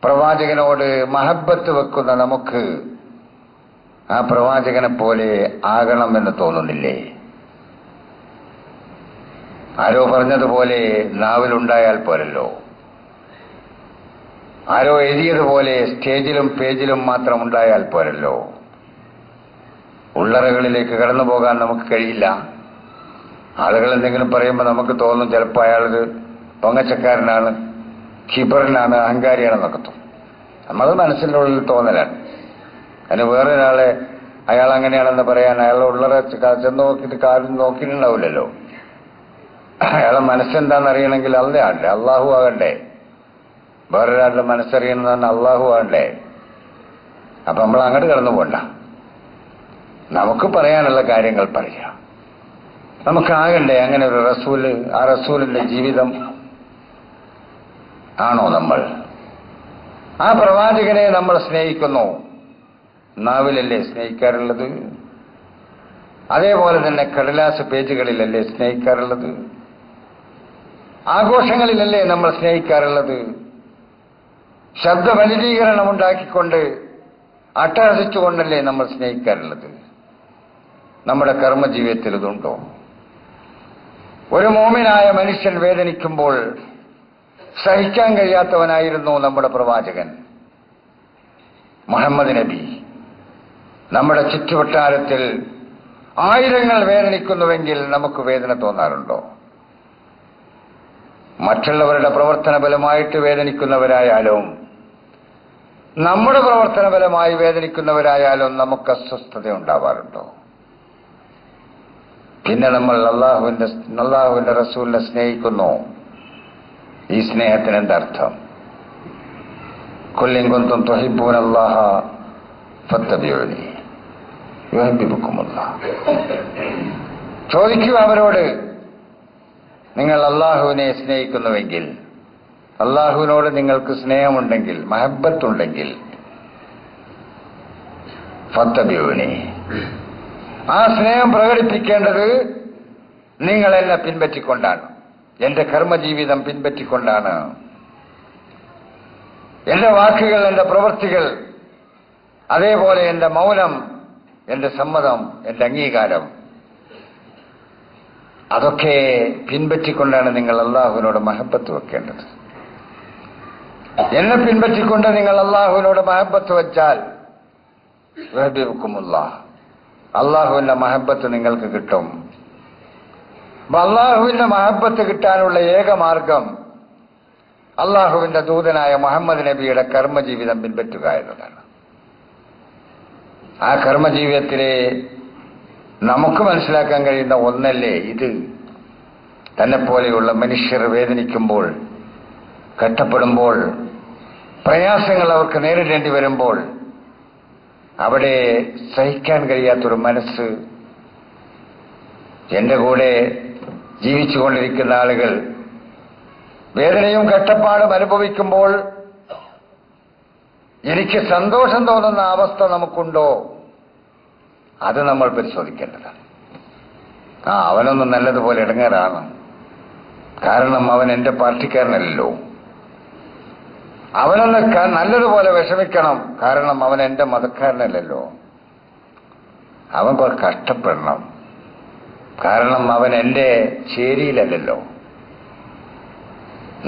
പ്രവാചകനോട് മഹബത്ത് വെക്കുന്ന നമുക്ക് ആ പ്രവാചകനെ പോലെ ആകണമെന്ന് തോന്നുന്നില്ലേ? ആരോ പറഞ്ഞതുപോലെ നാവിലുണ്ടായാൽ പോരല്ലോ. ആരോ എഴുതിയതുപോലെ സ്റ്റേജിലും പേജിലും മാത്രം ഉണ്ടായാൽ പോരല്ലോ. ഉള്ളറകളിലേക്ക് കടന്നു പോകാൻ നമുക്ക് കഴിയില്ല. ആളുകൾ എന്തെങ്കിലും പറയുമ്പോൾ നമുക്ക് തോന്നും ചിലപ്പോൾ അയാളൊരു പൊങ്ങച്ചക്കാരനാണ്, കിബറിനാണ്, അഹങ്കാരിയാണെന്നൊക്കെ തോന്നും. നമ്മളത് മനസ്സിൻ്റെ ഉള്ളിൽ തോന്നലാണ്. അതിന് വേറൊരാളെ അയാൾ അങ്ങനെയാണെന്ന് പറയാൻ അയാളുടെ ഉള്ളറ ചെന്ന് നോക്കിയിട്ട് കാര്യം നോക്കിയിട്ടുണ്ടാവില്ലല്ലോ. അയാളെ മനസ്സെന്താണെന്ന് അറിയണമെങ്കിൽ അല്ലയാണല്ലേ, അള്ളാഹു ആകണ്ടേ. വേറൊരാളുടെ മനസ്സറിയണമെന്ന് അള്ളാഹു ആകണ്ടേ. അപ്പൊ നമ്മൾ അങ്ങോട്ട് കടന്നു പോണ്ട. നമുക്ക് പറയാനുള്ള കാര്യങ്ങൾ പറയാം. നമുക്കാകണ്ടേ അങ്ങനെ ഒരു റസൂല്. ആ റസൂലിന്റെ ജീവിതം ആണോ നമ്മൾ? ആ പ്രവാചകനെ നമ്മൾ സ്നേഹിക്കുന്നു. നാവിലല്ലേ സ്നേഹിക്കാറുള്ളത്? അതേപോലെ തന്നെ കടലാസ് പേജുകളിലല്ലേ സ്നേഹിക്കാറുള്ളത്? ആഘോഷങ്ങളിലല്ലേ നമ്മൾ സ്നേഹിക്കാറുള്ളത്? ശബ്ദമലിനീകരണം ഉണ്ടാക്കിക്കൊണ്ട് അട്ടഹസിച്ചുകൊണ്ടല്ലേ നമ്മൾ സ്നേഹിക്കാറുള്ളത്? നമ്മുടെ കർമ്മജീവിതത്തിൽ ഇതുണ്ടോ? ഒരു മോമിനായ മനുഷ്യൻ വേദനിക്കുമ്പോൾ സഹിക്കാൻ കഴിയാത്തവനായിരുന്നു നമ്മുടെ പ്രവാചകൻ മുഹമ്മദ് നബി. നമ്മുടെ ചുറ്റുവട്ടാരത്തിൽ ആയിരങ്ങൾ വേദനിക്കുന്നുവെങ്കിൽ നമുക്ക് വേദന തോന്നാറുണ്ടോ? മറ്റുള്ളവരുടെ പ്രവർത്തന ഫലമായിട്ട് വേദനിക്കുന്നവരായാലും നമ്മുടെ പ്രവർത്തന ഫലമായി വേദനിക്കുന്നവരായാലും നമുക്ക് അസ്വസ്ഥത ഉണ്ടാവാറുണ്ടോ? പിന്നെ നമ്മൾ അള്ളാഹുവിന്റെ റസൂലിനെ സ്നേഹിക്കുന്നു. ഈ സ്നേഹത്തിന് എന്തർത്ഥം? ഖുൽ ഇൻ കുൻതും തുഹിബ്ബൂനല്ലാഹ ഫത്തബിഊനി യുഹിബ്ബുക്കുമുല്ലാഹ്. ചോദിക്കുക അവരോട്, നിങ്ങൾ അള്ളാഹുവിനെ സ്നേഹിക്കുന്നുവെങ്കിൽ, അള്ളാഹുവിനോട് നിങ്ങൾക്ക് സ്നേഹമുണ്ടെങ്കിൽ, മഹബ്ബത്തുണ്ടെങ്കിൽ, ഫത്തബിഊനി, ആ സ്നേഹം പ്രകടിപ്പിക്കേണ്ടത് നിങ്ങൾ എന്നെ പിൻപറ്റിക്കൊണ്ടാണ്, എന്റെ കർമ്മജീവിതം പിൻപറ്റിക്കൊണ്ടാണ്. എന്റെ വാക്കുകൾ, എന്റെ പ്രവൃത്തികൾ, അതേപോലെ എന്റെ മൗനം, എന്റെ സമ്മതം, എന്റെ അംഗീകാരം, അതൊക്കെ പിൻപറ്റിക്കൊണ്ടാണ് നിങ്ങൾ അള്ളാഹുവിനോട് മഹബത്ത് വെക്കേണ്ടത്. എന്നെ പിൻപറ്റിക്കൊണ്ട് നിങ്ങൾ അള്ളാഹുവിനോട് മഹബത്ത് വെച്ചാൽ അള്ളാഹുവിന്റെ മഹബത്ത് നിങ്ങൾക്ക് കിട്ടും. അപ്പൊ അള്ളാഹുവിന്റെ മഹബത്ത് കിട്ടാനുള്ള ഏക മാർഗം അള്ളാഹുവിന്റെ ദൂതനായ മുഹമ്മദ് നബിയുടെ കർമ്മജീവിതം പിൻപറ്റുക എന്നതാണ്. ആ കർമ്മജീവിതത്തിലെ നമുക്ക് മനസ്സിലാക്കാൻ കഴിയുന്ന ഒന്നല്ലേ ഇത്? തന്നെ പോലെയുള്ള മനുഷ്യർ വേദനിക്കുമ്പോൾ, കഷ്ടപ്പെടുമ്പോൾ, പ്രയാസങ്ങൾ അവർക്ക് നേരിടേണ്ടി വരുമ്പോൾ അവിടെ സഹിക്കാൻ കഴിയാത്തൊരു മനസ്സ്. എന്റെ കൂടെ ജീവിച്ചുകൊണ്ടിരിക്കുന്ന ആളുകൾ വേദനയും കഷ്ടപ്പാടും അനുഭവിക്കുമ്പോൾ എനിക്ക് സന്തോഷം തോന്നുന്ന അവസ്ഥ നമുക്കുണ്ടോ? അത് നമ്മൾ പരിശോധിക്കേണ്ടതാണ്. അവനൊന്നും നല്ലതുപോലെ ഇടങ്ങേറാണ്. കാരണം അവൻ എന്റെ പാർട്ടിക്കാരനല്ലല്ലോ. അവനൊന്ന് നല്ലതുപോലെ വിഷമിക്കണം. കാരണം അവൻ എന്റെ മതക്കാരനല്ലല്ലോ. അവൻ കുറെ കഷ്ടപ്പെടണം. കാരണം അവൻ എന്റെ ചേരിയിലല്ലല്ലോ.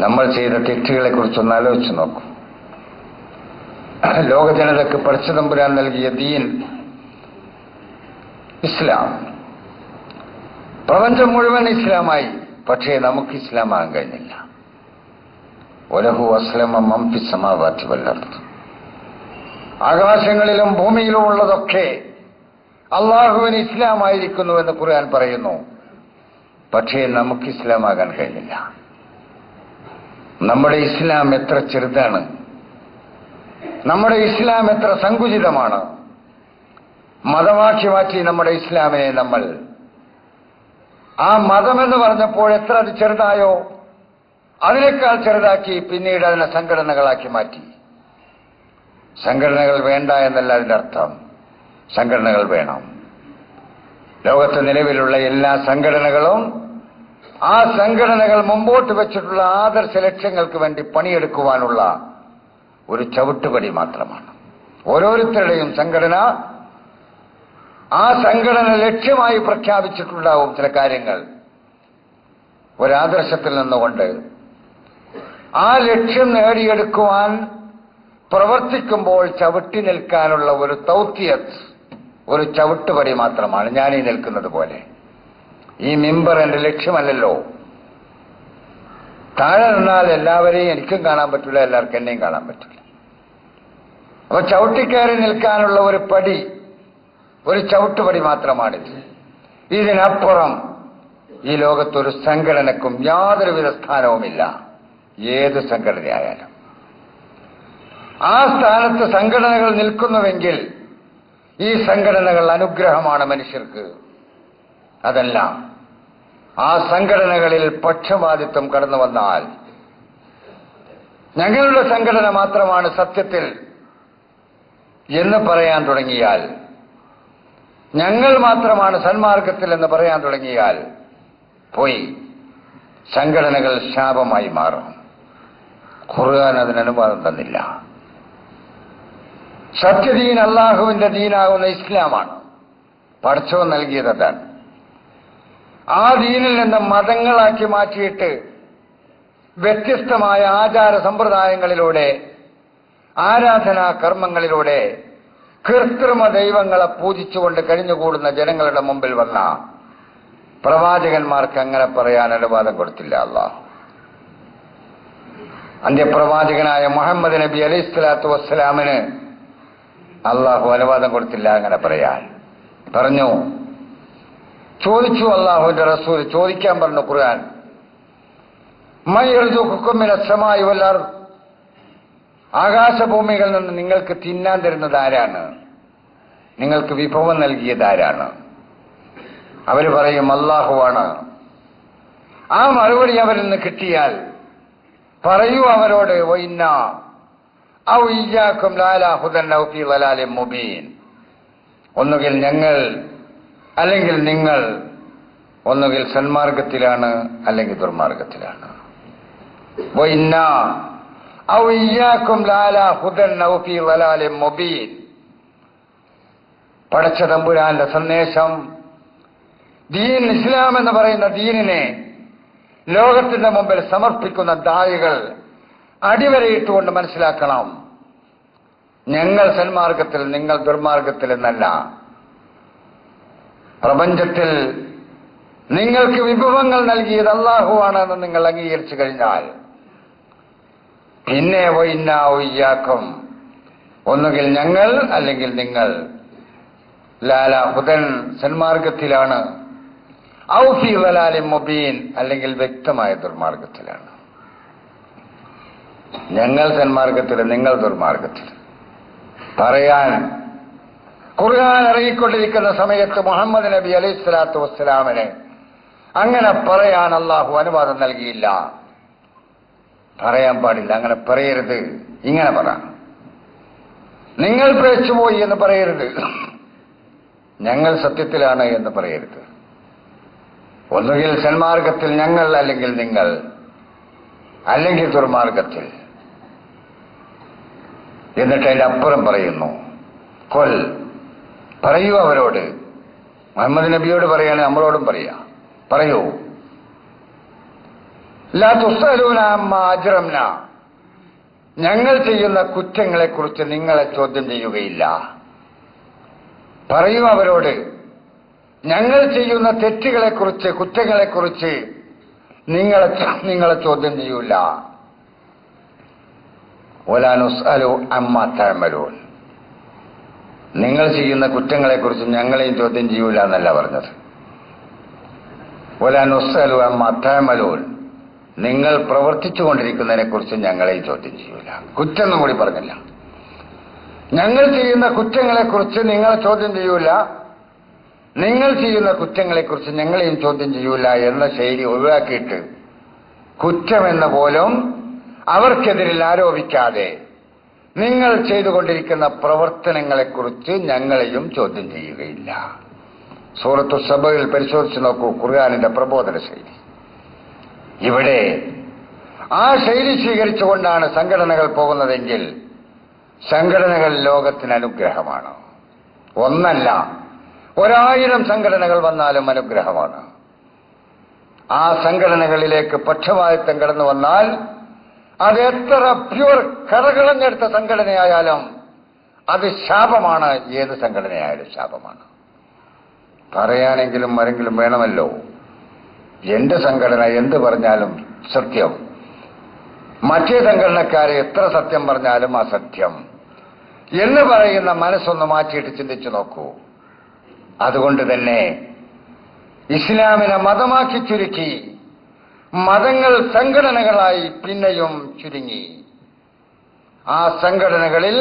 നമ്മൾ ചെയ്ത തെറ്റുകളെ കുറിച്ചൊന്ന് ആലോചിച്ച് നോക്കും. ലോക ജനതയ്ക്ക് പടച്ച തമ്പുരാൻ നൽകിയ ദീൻ ഇസ്ലാം, പ്രപഞ്ചം മുഴുവൻ ഇസ്ലാമായി. പക്ഷേ നമുക്ക് ഇസ്ലാമാകാൻ കഴിഞ്ഞില്ല. വലഹു അസ്ലമ മൻ ഫി സമാവാതി വൽ അർദ്. ആകാശങ്ങളിലും ഭൂമിയിലും ഉള്ളതൊക്കെ അള്ളാഹുവിന് ഇസ്ലാമായിരിക്കുന്നുവെന്ന് ഖുർആൻ പറയുന്നു. പക്ഷേ നമുക്ക് ഇസ്ലാമാകാൻ കഴിഞ്ഞില്ല. നമ്മുടെ ഇസ്ലാം എത്ര ചെറുതാണ്, നമ്മുടെ ഇസ്ലാം എത്ര സങ്കുചിതമാണ്. മതമാക്കി മാറ്റി നമ്മുടെ ഇസ്ലാമിനെ നമ്മൾ. ആ മതമെന്ന് പറഞ്ഞപ്പോൾ എത്ര അത് ചെറുതായോ അതിനേക്കാൾ ചെറുതാക്കി പിന്നീട് അതിനെ സംഘടനകളാക്കി മാറ്റി. സംഘടനകൾ വേണ്ട എന്നല്ല അതിന്റെ അർത്ഥം. സംഘടനകൾ വേണം. ലോകത്ത് നിലവിലുള്ള എല്ലാ സംഘടനകളും ആ സംഘടനകൾ മുമ്പോട്ട് വെച്ചിട്ടുള്ള ആദർശ ലക്ഷ്യങ്ങൾക്ക് വേണ്ടി പണിയെടുക്കുവാനുള്ള ഒരു ചവിട്ടുപടി മാത്രമാണ്. ഓരോരുത്തരുടെയും സംഘടന ആ സംഘടന ലക്ഷ്യമായി പ്രഖ്യാപിച്ചിട്ടുണ്ടാവും ചില കാര്യങ്ങൾ. ഒരാദർശത്തിൽ നിന്നുകൊണ്ട് ആ ലക്ഷ്യം നേടിയെടുക്കുവാൻ പ്രവർത്തിക്കുമ്പോൾ ചവിട്ടി നിൽക്കാനുള്ള ഒരു തൗത്തിയത്ത്, ഒരു ചവിട്ടുപടി മാത്രമാണ് ഞാനീ നിൽക്കുന്നത് പോലെ. ഈ മിമ്പർ എന്റെ ലക്ഷ്യമല്ലല്ലോ. താഴെ നിന്നാൽ എല്ലാവരെയും എനിക്കും കാണാൻ പറ്റില്ല, എല്ലാവർക്കും എന്നെയും കാണാൻ പറ്റില്ല. അപ്പൊ ചവിട്ടിക്കയറി നിൽക്കാനുള്ള ഒരു പടി, ഒരു ചവിട്ടുപടി മാത്രമാണിത്. ഇതിനപ്പുറം ഈ ലോകത്തൊരു സംഘടനക്കും യാതൊരുവിധ സ്ഥാനവുമില്ല. ഏത് സംഘടനയായാലും ആ സ്ഥാനത്ത് സംഘടനകൾ നിൽക്കുന്നുവെങ്കിൽ ഈ സംഘടനകൾ അനുഗ്രഹമാണ് മനുഷ്യർക്ക്. അതല്ല, ആ സംഘടനകളിൽ പക്ഷപാതിത്വം കടന്നു വന്നാൽ, ഞങ്ങളുടെ സംഘടന മാത്രമാണ് സത്യത്തിൽ എന്ന് പറയാൻ തുടങ്ങിയാൽ, ഞങ്ങൾ മാത്രമാണ് സന്മാർഗത്തിൽ എന്ന് പറയാൻ തുടങ്ങിയാൽ പോയി സംഘടനകൾ ശാപമായി മാറും. ഖുർആൻ അതിന് അനുവാദം തന്നില്ല. സത്യദീൻ അള്ളാഹുവിന്റെ ദീനാകുന്ന ഇസ്ലാമാണ്. പടച്ചവൻ നൽകിയത് അതാണ്. ആ ദീനിൽ നിന്ന് മതങ്ങളാക്കി മാറ്റിയിട്ട് വ്യത്യസ്തമായ ആചാര സമ്പ്രദായങ്ങളിലൂടെ, ആരാധനാ കർമ്മങ്ങളിലൂടെ കൃത്രിമ ദൈവങ്ങളെ പൂജിച്ചുകൊണ്ട് കഴിഞ്ഞുകൂടുന്ന ജനങ്ങളുടെ മുമ്പിൽ വന്ന പ്രവാചകന്മാർക്ക് അങ്ങനെ പറയാൻ അനുവാദം കൊടുത്തില്ല അല്ലാഹു. അന്ത്യപ്രവാചകനായ മുഹമ്മദ് നബി അലൈഹി സ്വലാത്തു വസ്സലാമിന് അള്ളാഹു അനുവാദം കൊടുത്തില്ല അങ്ങനെ പറയാൻ. പറഞ്ഞു, ചോദിച്ചു അള്ളാഹുവിന്റെ റസൂൽ, ചോദിക്കാൻ പറഞ്ഞു ഖുർആൻ, മൻ യർസുഖുക്കും മിനസ് സമാഇ വൽ അർദ്, ആകാശഭൂമികളിൽ നിന്ന് നിങ്ങൾക്ക് തിന്നാൻ തരുന്നത് ആരാണ്? നിങ്ങൾക്ക് വിഭവം നൽകിയത് ആരാണ്? അവര് പറയും അള്ളാഹുവാണ്. ആ മറുപടി അവരിൽ നിന്ന് കിട്ടിയാൽ പറയൂ അവരോട്, വഇന്നാ ഔ ഇയ്യാകും ലഅലാ ഹുദൻ ഔ ഫീ ളലാലിൻ മുബീൻ, ഒന്നുകിൽ ഞങ്ങൾ അല്ലെങ്കിൽ നിങ്ങൾ ഒന്നുകിൽ സന്മാർഗത്തിലാണ് അല്ലെങ്കിൽ ദുർമാർഗത്തിലാണ്. വഇന്നാ ഔ ഇയ്യാകും ലഅലാ ഹുദൻ ഔ ഫീ ളലാലിൻ മുബീൻ. പടച്ച തമ്പുരാന്റെ സന്ദേശം, ദീൻ ഇസ്ലാം എന്ന് പറയുന്ന ദീനിനെ ലോകത്തിന്റെ മുമ്പിൽ സമർപ്പിക്കുന്ന ദായികൾ അടിവരയിട്ടുകൊണ്ട് മനസ്സിലാക്കണം, ഞങ്ങൾ സന്മാർഗത്തിൽ നിങ്ങൾ ദുർമാർഗത്തിൽ എന്നല്ല. പ്രപഞ്ചത്തിൽ നിങ്ങൾക്ക് വിഭവങ്ങൾ നൽകിയത് അല്ലാഹുവാണെന്ന് നിങ്ങൾ അംഗീകരിച്ചു കഴിഞ്ഞാൽ പിന്നെ വഇന്നാ ഇയ്യാകും, ഒന്നുകിൽ ഞങ്ങൾ അല്ലെങ്കിൽ നിങ്ങൾ ലഅലാ ഹുദൻ സന്മാർഗത്തിലാണ്, ഔ ഫീ ളലാലിൻ മുബീൻ അല്ലെങ്കിൽ വ്യക്തമായ ദുർമാർഗത്തിലാണ്. ഞങ്ങൾ സന്മാർഗത്തിൽ നിങ്ങൾ ദുർമാർഗത്തിൽ പറയാൻ ഖുർആൻ ഇറങ്ങിക്കൊണ്ടിരിക്കുന്ന സമയത്ത് മുഹമ്മദ് നബി അലൈഹി സ്വലാത്തു വസ്സലാമിന് അങ്ങനെ പറയാൻ അള്ളാഹു അനുവാദം നൽകിയില്ല. പറയാൻ പാടില്ല, അങ്ങനെ പറയരുത്, ഇങ്ങനെ പറ. നിങ്ങൾ പിഴച്ചുപോയി എന്ന് പറയരുത്, ഞങ്ങൾ സത്യത്തിലാണ് എന്ന് പറയരുത്. ഒന്നുകിൽ സന്മാർഗത്തിൽ ഞങ്ങൾ അല്ലെങ്കിൽ നിങ്ങൾ, അല്ലെങ്കിൽ ദുർമാർഗത്തിൽ. എന്നിട്ട് അതിന്റെ അപ്പുറം പറയുന്നു, കൊൽ, പറയൂ അവരോട്. മുഹമ്മദ് നബിയോട് പറയാണ്, നമ്മളോടും പറയൂ. ലാ തുസ്അലൂന അമ്മാ അജ്റംന, ഞങ്ങൾ ചെയ്യുന്ന കുറ്റങ്ങളെക്കുറിച്ച് നിങ്ങളെ ചോദ്യം ചെയ്യുകയില്ല. പറയൂ അവരോട്, ഞങ്ങൾ ചെയ്യുന്ന തെറ്റുകളെക്കുറിച്ച്, കുറ്റങ്ങളെക്കുറിച്ച് നിങ്ങളെ ചോദ്യം ചെയ്യൂല. വലാ നുസ്അലു അമ്മാ തഅമലൂൻ, നിങ്ങൾ ചെയ്യുന്ന കുറ്റങ്ങളെക്കുറിച്ച് ഞങ്ങളെയും ചോദ്യം ചെയ്യൂല എന്നല്ല പറഞ്ഞത്. വലാ നുസ്അലു അമ്മാ തഅമലൂൻ, നിങ്ങൾ പ്രവർത്തിച്ചുകൊണ്ടിരിക്കുന്നതിനെ കുറിച്ച് ഞങ്ങളെയും ചോദ്യം ചെയ്യൂല. കുറ്റം കൂടി പറഞ്ഞില്ല. ഞങ്ങൾ ചെയ്യുന്ന കുറ്റങ്ങളെക്കുറിച്ച് നിങ്ങളെ ചോദ്യം ചെയ്യൂല, നിങ്ങൾ ചെയ്യുന്ന കുറ്റങ്ങളെക്കുറിച്ച് ഞങ്ങളെയും ചോദ്യം ചെയ്യൂല എന്ന ശൈലി ഒഴിവാക്കിയിട്ട് കുറ്റമെന്ന പോലും അവർക്കെതിരിൽ ആരോപിക്കാതെ നിങ്ങൾ ചെയ്തുകൊണ്ടിരിക്കുന്ന പ്രവർത്തനങ്ങളെക്കുറിച്ച് ഞങ്ങളെയും ചോദ്യം ചെയ്യുകയില്ല. സൂറത്തു സബയിൽ പരിശോധിച്ച് നോക്കൂ ഖുർആനിന്റെ പ്രബോധന ശൈലി. ഇവിടെ ആ ശൈലി സ്വീകരിച്ചുകൊണ്ടാണ് സംഘടനകൾ പോകുന്നതെങ്കിൽ സംഘടനകൾ ലോകത്തിന് അനുഗ്രഹമാണ്. ഒന്നല്ല, 1000 സംഘടനകൾ വന്നാലും അനുഗ്രഹമാണ്. ആ സംഘടനകളിലേക്ക് പക്ഷപാതിത്വം കടന്നു വന്നാൽ അത് എത്ര പ്യൂർ കറകളഞ്ഞെടുത്ത സംഘടനയായാലും അത് ശാപമാണ്. ഏത് സംഘടനയായാലും ശാപമാണ്. പറയാനെങ്കിലും ആരെങ്കിലും വേണമല്ലോ. എന്റെ സംഘടന എന്ത് പറഞ്ഞാലും സത്യം, മറ്റേ സംഘടനക്കാരെ എത്ര സത്യം പറഞ്ഞാലും അസത്യം എന്ന് പറയുന്ന മനസ്സൊന്ന് മാറ്റിയിട്ട് ചിന്തിച്ചു നോക്കൂ. അതുകൊണ്ട് തന്നെ ഇസ്ലാമിനെ മതമാക്കി ചുരുക്കി, മതങ്ങൾ സംഘടനകളായി പിന്നെയും ചുരുങ്ങി. ആ സംഘടനകളിൽ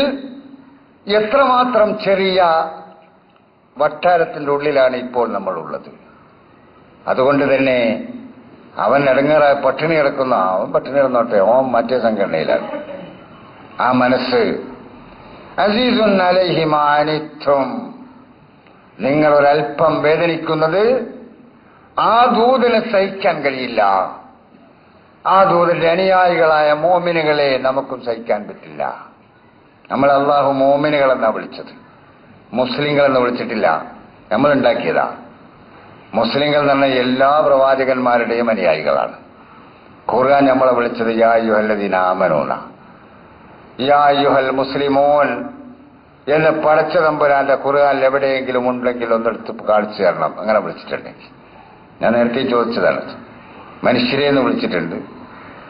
എത്രമാത്രം ചെറിയ വട്ടാരത്തിന്റെ ഉള്ളിലാണ് ഇപ്പോൾ നമ്മളുള്ളത്. അതുകൊണ്ട് തന്നെ അവൻ ഇടങ്ങേറായ പട്ടിണി കിടക്കുന്ന അവൻ പട്ടിണി കിടന്നോട്ടെ, ഓൻ മറ്റേ സംഘടനയിലാണ്. ആ മനസ്സ് അസീസുൻ അലൈഹി മാ അനിത്തും, നിങ്ങളൊരൽപ്പം വേദനിക്കുന്നത് ആ ദൂതന് സഹിക്കാൻ കഴിയില്ല. ആ ദൂതന്റെ അനുയായികളായ മോമിനുകളെ നമുക്കും സഹിക്കാൻ പറ്റില്ല. നമ്മൾ അള്ളാഹു മോമിനുകളെന്നാ വിളിച്ചത്, മുസ്ലിങ്ങളെന്ന് വിളിച്ചിട്ടില്ല. നമ്മൾ ഉണ്ടാക്കിയതാ. മുസ്ലിങ്ങൾ എന്ന് പറഞ്ഞാൽ എല്ലാ പ്രവാചകന്മാരുടെയും അനുയായികളാണ്. ഖുർആൻ നമ്മളെ വിളിച്ചത് യാ അയ്യുഹല്ലദീന ആമനൂന, യാ അയ്യുഹൽ മുസ്ലിമൂൻ എന്ന് പടച്ച തമ്പുരാന്റെ ഖുർആനിൽ എവിടെയെങ്കിലും ഉണ്ടെങ്കിൽ ഒന്നെടുത്ത് കാണിച്ചു തരണം. അങ്ങനെ വിളിച്ചിട്ടുണ്ടെങ്കിൽ, ഞാൻ നേരത്തെ ചോദിച്ചതാണ്. മനുഷ്യരെ എന്ന് വിളിച്ചിട്ടുണ്ട്,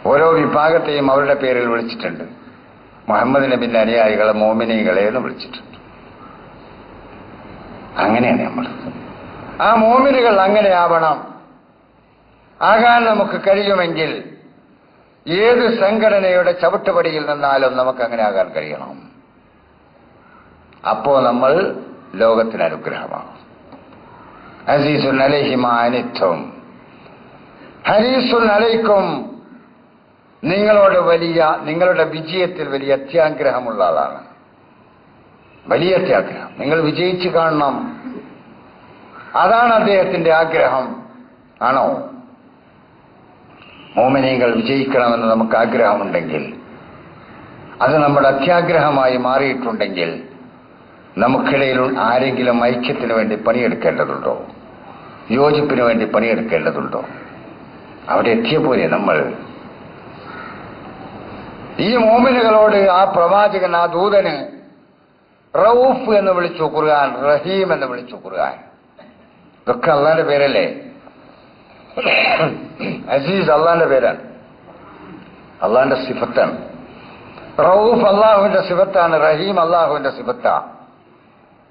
ഓരോ വിഭാഗത്തെയും അവരുടെ പേരിൽ വിളിച്ചിട്ടുണ്ട്. മുഹമ്മദ് നബിന്റെ അനുയായികളെ മോമിനീകളെ എന്ന് വിളിച്ചിട്ടുണ്ട്. അങ്ങനെയാണ് നമ്മൾ. ആ മോമിനുകൾ അങ്ങനെയാവണം. ആകാൻ നമുക്ക് കഴിയുമെങ്കിൽ ഏത് സംഘടനയുടെ ചവിട്ടുപടിയിൽ നിന്നാലും നമുക്ക് അങ്ങനെ ആകാൻ കഴിയണം. അപ്പോ നമ്മൾ ലോകത്തിന് അനുഗ്രഹമാകും. അസീസുൻ അലൈഹി മാ അനിത്തും ഹരീസുൻ അലൈക്കും, നിങ്ങളുടെ വിജയത്തിൽ വലിയ അത്യാഗ്രഹമുള്ള ആളാണ്. വലിയ അത്യാഗ്രഹം. നിങ്ങൾ വിജയിച്ചു കാണണം, അതാണ് അദ്ദേഹത്തിന്റെ ആഗ്രഹം. ആണോ? മോമിനീങ്ങൾ വിജയിക്കണമെന്ന് നമുക്ക് ആഗ്രഹമുണ്ടെങ്കിൽ, അത് നമ്മുടെ അത്യാഗ്രഹമായി മാറിയിട്ടുണ്ടെങ്കിൽ, നമുക്കിടയിൽ ആരെങ്കിലും ഐക്യത്തിന് വേണ്ടി പണിയെടുക്കേണ്ടതുണ്ടോ? യോജിപ്പിന് വേണ്ടി പണിയെടുക്കേണ്ടതുണ്ടോ? അവിടെ എത്തിയ പോലെ നമ്മൾ ഈ മോമിനുകളോട് ആ പ്രവാചകൻ, ആ ദൂതന് റഊഫ് എന്ന് വിളിച്ചു ഖുർആൻ, റഹീം എന്ന് വിളിച്ചു ഖുർആൻ. ഇതൊക്കെ അള്ളാന്റെ പേരല്ലേ? അസീസ് അള്ളാന്റെ പേരാണ്, അള്ളാന്റെ സിഫത്താണ്. റഊഫ് അള്ളാഹുവിന്റെ സിഫത്താണ്, റഹീം അള്ളാഹുവിന്റെ സിഫത്താ.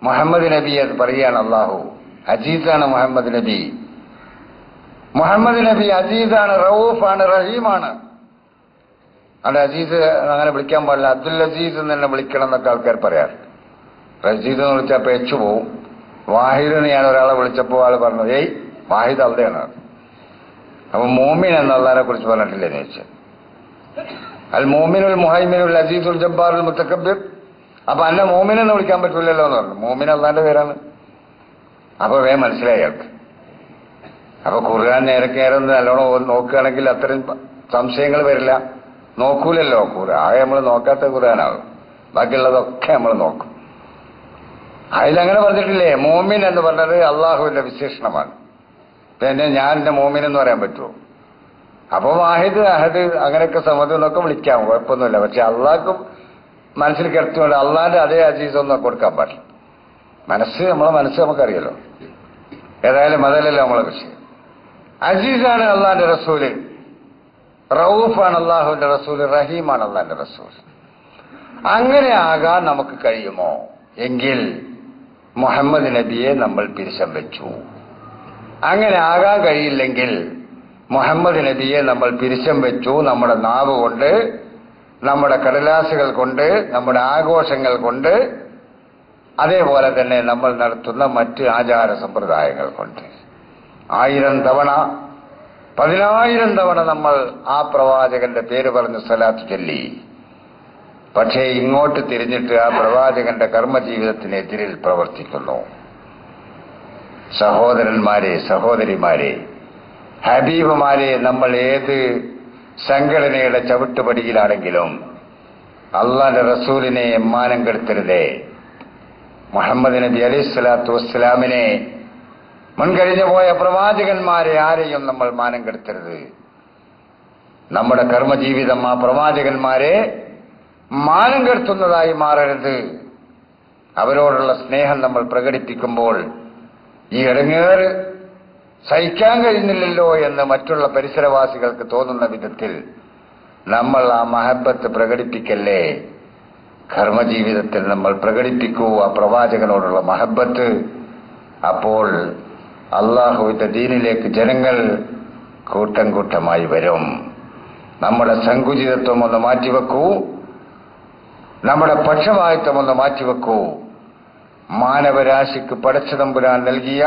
മുഹമ്മദ് നബി അത് പറയാണ്. അള്ളാഹു അജീസാണ് മുഹമ്മദ് നബി. മുഹമ്മദ് നബി അജീസാണ്, റഊഫാണ്, റഹീമാണ്. അവിടെ അജീസ് അങ്ങനെ വിളിക്കാൻ പാടില്ല, അബ്ദുൽ അസീസ് എന്ന് തന്നെ വിളിക്കണം എന്നൊക്കെ ആൾക്കാർ പറയാറ്. റജീദ് എന്ന് വിളിച്ചാൽ പേച്ചു പോവും. വാഹിദ് എന്ന് ഞാൻ ഒരാളെ വിളിച്ചപ്പോൾ ആൾ പറഞ്ഞു, ഏയ് വാഹിദ് അള്ളയാണ്. അപ്പൊ മോമിൻ എന്നുള്ളതിനെ കുറിച്ച് പറഞ്ഞിട്ടില്ലേ എന്ന് ചോദിച്ചാൽ, അൽ മോമിനുൽ മുഹൈമിനുൽ അസീസുൽ ജബ്ബാറുൽ മുത്തക്കബ്ബിർ. അപ്പൊ അന്നെ മോമിൻ എന്ന് വിളിക്കാൻ പറ്റൂലല്ലോ എന്ന് പറഞ്ഞു. മോമിൻ അള്ളാന്റെ പേരാണ്. അപ്പൊ വേഗം മനസ്സിലായി അയാൾക്ക്. അപ്പൊ ഖുർആൻ നേരൊക്കെ ഒന്ന് നല്ലോണം നോക്കുകയാണെങ്കിൽ അത്രയും സംശയങ്ങൾ വരില്ല. നോക്കൂലല്ലോ ഖുർആൻ, ആകെ നമ്മൾ നോക്കാത്ത ഖുർആനാകും. ബാക്കിയുള്ളതൊക്കെ നമ്മൾ നോക്കും. അതിലങ്ങനെ പറഞ്ഞിട്ടില്ലേ, മോമിൻ എന്ന് പറഞ്ഞത് അള്ളാഹുവിന്റെ വിശേഷണമാണ്. പിന്നെ ഞാൻ എന്റെ മോമിൻ എന്ന് പറയാൻ പറ്റുമോ? അപ്പൊ വാഹിദ് അഹദ് അങ്ങനെയൊക്കെ സമത് എന്നൊക്കെ വിളിക്കാം, കുഴപ്പമൊന്നുമില്ല. പക്ഷെ അള്ളാഹ്ക്ക് മനസ്സിൽ കിടത്തുകൊണ്ട് അള്ളാന്റെ അതേ അജീസൊന്നും കൊടുക്കാൻ പാടില്ല. നമ്മളെ മനസ്സ് നമുക്കറിയല്ലോ. ഏതായാലും അതല്ലല്ലോ നമ്മളെ വിഷയം. അസീസാണ് അള്ളാന്റെ റസൂല്, റഊഫാണ് അള്ളാഹുവിന്റെ റസൂല്, റഹീമാണ് അള്ളാന്റെ റസൂൽ. അങ്ങനെ ആകാൻ നമുക്ക് കഴിയുമോ? എങ്കിൽ മുഹമ്മദ് നബിയെ നമ്മൾ പിരിശം വെച്ചു. അങ്ങനെ ആകാൻ കഴിയില്ലെങ്കിൽ മുഹമ്മദ് നബിയെ നമ്മൾ പിരിശം വെച്ചു. നമ്മുടെ നാവ് കൊണ്ട്, നമ്മുടെ കടലാസുകൾ കൊണ്ട്, നമ്മുടെ ആഘോഷങ്ങൾ കൊണ്ട്, അതേപോലെ തന്നെ നമ്മൾ നടത്തുന്ന മറ്റ് ആചാര സമ്പ്രദായങ്ങൾ കൊണ്ട് 1000 തവണ 10000 തവണ നമ്മൾ ആ പ്രവാചകന്റെ പേര് പറഞ്ഞ് സ്വലാത്ത് ചൊല്ലി. പക്ഷേ ഇങ്ങോട്ട് തിരിഞ്ഞിട്ട് ആ പ്രവാചകന്റെ കർമ്മജീവിതത്തിനെതിരിൽ പ്രവർത്തിക്കുന്നു. സഹോദരന്മാരെ, സഹോദരിമാരെ, ഹബീബുമാരെ, നമ്മൾ ഏത് സംഘടനയുടെ ചവിട്ടുപടിയിലാണെങ്കിലും അള്ളാന്റെ റസൂലിനെ മാനം കെടുത്തരുതേ. മുഹമ്മദ് നബി അലൈഹിസ്സലാത്തു വസ്സലാമിനെ, മുൻകഴിഞ്ഞു പോയ പ്രവാചകന്മാരെ ആരെയും നമ്മൾ മാനം കെടുത്തരുത്. നമ്മുടെ കർമ്മജീവിതം ആ പ്രവാചകന്മാരെ മാനം കെടുത്തുന്നതായി മാറരുത്. അവരോടുള്ള സ്നേഹം നമ്മൾ പ്രകടിപ്പിക്കുമ്പോൾ ഈ ഇടങ്ങേറ് സഹിക്കാൻ കഴിയുന്നില്ലല്ലോ എന്ന് മറ്റുള്ള പരിസരവാസികൾക്ക് തോന്നുന്ന വിധത്തിൽ നമ്മൾ ആ മഹബത്ത് പ്രകടിപ്പിക്കല്ലേ. കർമ്മജീവിതത്തിൽ നമ്മൾ പ്രകടിപ്പിക്കൂ ആ പ്രവാചകനോടുള്ള മഹബത്ത്. അപ്പോൾ അള്ളാഹുവിന്റെ ദീനിലേക്ക് ജനങ്ങൾ കൂട്ടം കൂട്ടമായി വരും. നമ്മുടെ സങ്കുചിതത്വം ഒന്ന് മാറ്റിവെക്കൂ, നമ്മുടെ പക്ഷപാതിത്വം ഒന്ന് മാറ്റിവെക്കൂ. മാനവരാശിക്ക് പടച്ചതമ്പുരാൻ നൽകിയ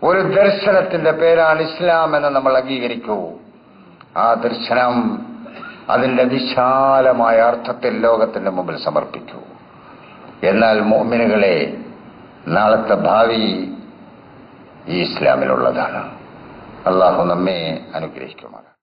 ഒരു ദർശനത്തിന്റെ പേരാണ് ഇസ്ലാം എന്ന് നമ്മൾ അംഗീകരിക്കൂ. ആ ദർശനം അതിന്റെ വിശാലമായ അർത്ഥത്തിൽ ലോകത്തിന്റെ മുമ്പിൽ സമർപ്പിക്കൂ. എന്നാൽ മുഅ്മിനുകളെ, നാളത്തെ ഭാവി ഈ ഇസ്ലാമിലുള്ളതാണ്. അള്ളാഹു നമ്മെ അനുഗ്രഹിക്കുമാറാകട്ടെ.